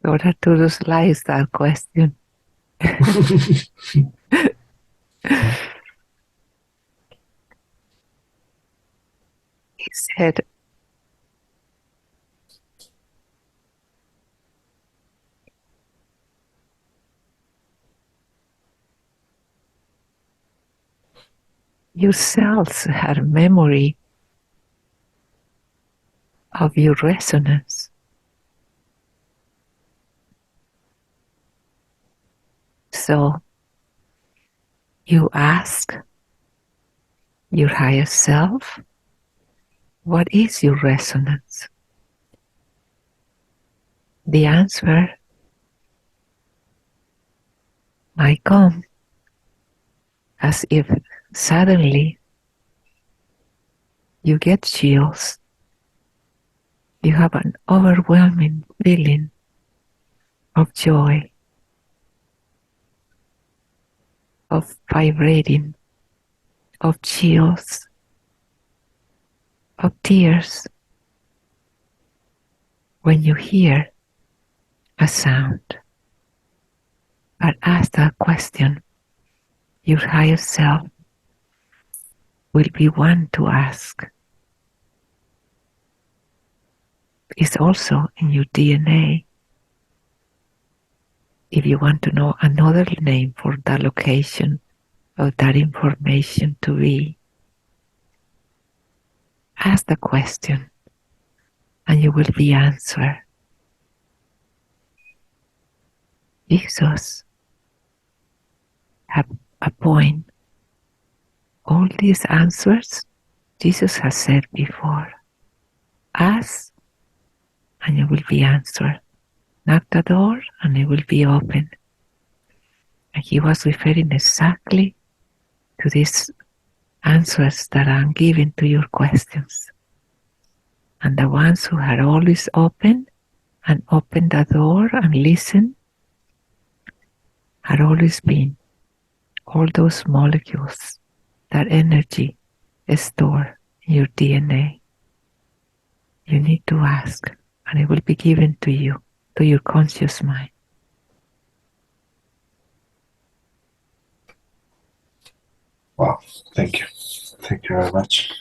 Lord Arcturus likes that question. He said, your cells have memory of your resonance. So you ask your higher self, what is your resonance? The answer might come as if suddenly you get chills. You have an overwhelming feeling of joy, of vibrating, of chills, of tears when you hear a sound. But ask that question, your higher self will be one to ask. It's also in your DNA. If you want to know another name for that location of that information to be, ask the question and you will be answered. Jesus have a point. All these answers Jesus has said before. Ask and you will be answered. Knock the door and it will be open. And he was referring exactly to these answers that I'm giving to your questions. And the ones who had always opened the door and listened had always been all those molecules, that energy is stored in your DNA. You need to ask and it will be given to you, to your conscious mind. Wow, thank you. Thank you very much.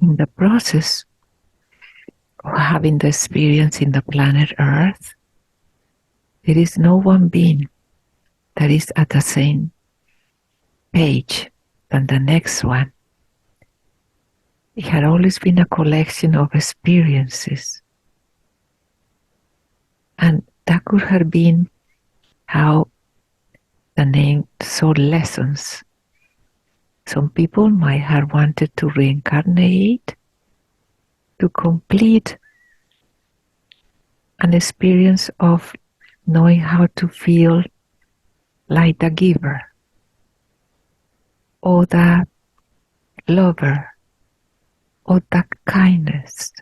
In the process of having the experience in the planet Earth, there is no one being that is at the same page than the next one. It had always been a collection of experiences. And that could have been how the name soul lessons. Some people might have wanted to reincarnate to complete an experience of knowing how to feel like the giver or the lover or the kindness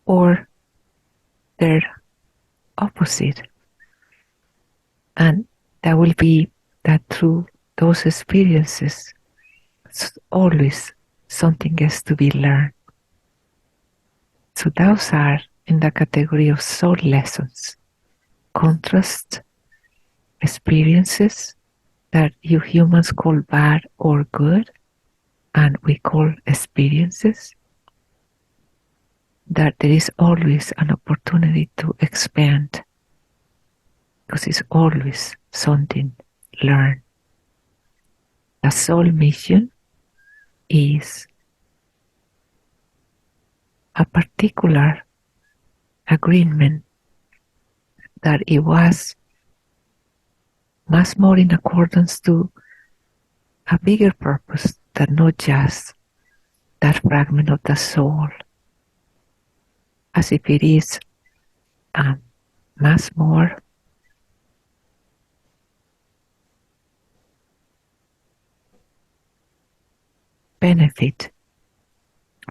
or their opposite. And that will be that through those experiences always something has to be learned. So those are in the category of soul lessons, contrast experiences that you humans call bad or good, and we call experiences, that there is always an opportunity to expand, because it's always something learned. The soul mission is a particular agreement that it was much more in accordance to a bigger purpose than not just that fragment of the soul, as if it is much more benefit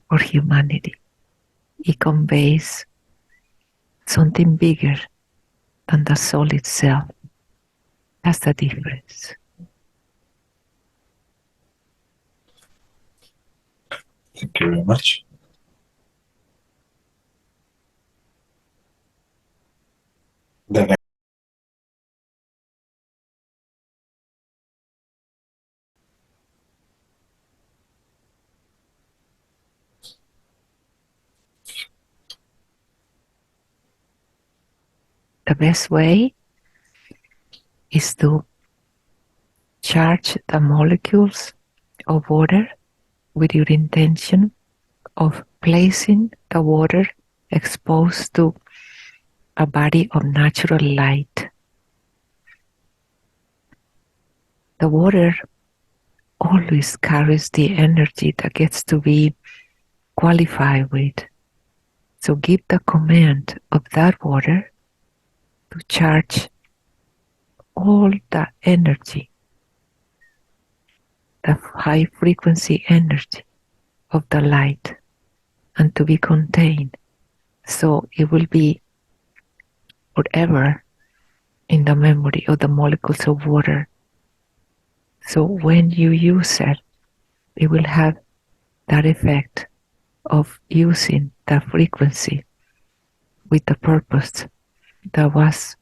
for humanity. It conveys something bigger than the soul itself. That's the difference. Thank you very much. The next. The best way is to charge the molecules of water with your intention of placing the water exposed to a body of natural light. The water always carries the energy that gets to be qualified with. So give the command of that water to charge all the energy, the high frequency energy of the light, and to be contained. So it will be forever in the memory of the molecules of water. So when you use it, it will have that effect of using the frequency with the purpose that was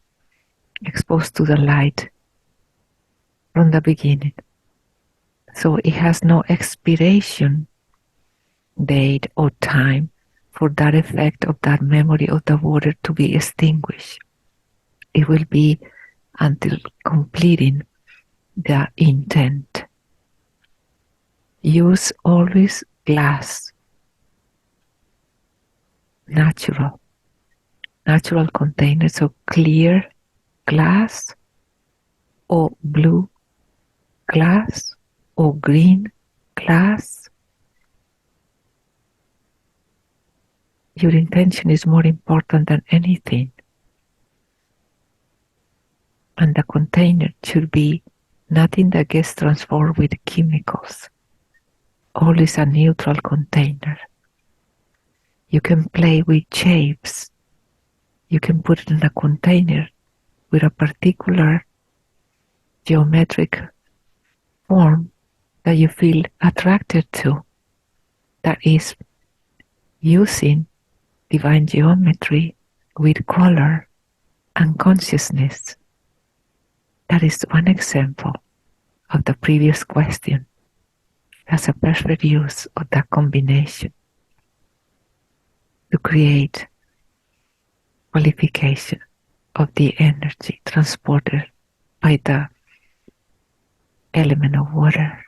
exposed to the light from the beginning. So it has no expiration date or time for that effect of that memory of the water to be extinguished. It will be until completing the intent. Use always glass, natural containers of clear glass or blue glass or green glass. Your intention is more important than anything. And the container should be nothing that gets transformed with chemicals. Always a neutral container. You can play with shapes. You can put it in a container with a particular geometric form that you feel attracted to. That is using divine geometry with color and consciousness. That is one example of the previous question. That's a perfect use of that combination to create qualification of the energy transported by the element of water.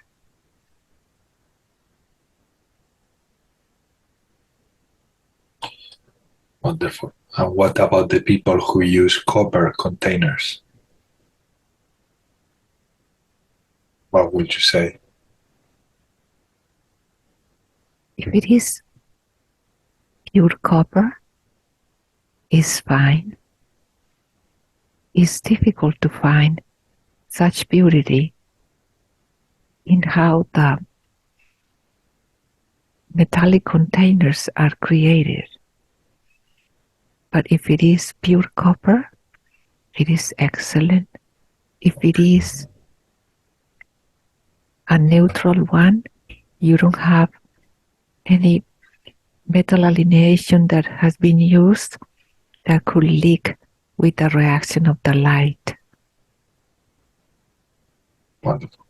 Wonderful. And what about the people who use copper containers? What would you say? If it is pure copper, it's fine. It's difficult to find such purity in how the metallic containers are created. But if it is pure copper, it is excellent. If it is a neutral one, you don't have any metal alienation that has been used that could leak with the reaction of the light. Wonderful.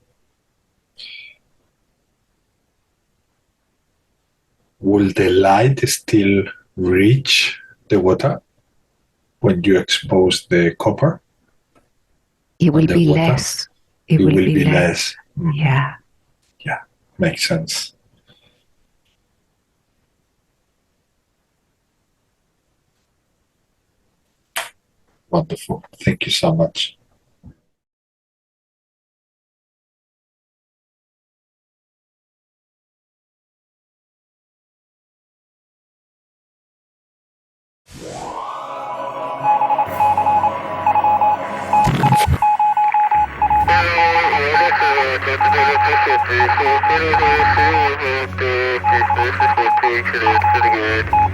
Will the light still reach the water when you expose the copper? It will be water? less. It will be less. Yeah. Yeah, makes sense. Wonderful. Thank you so much. Good.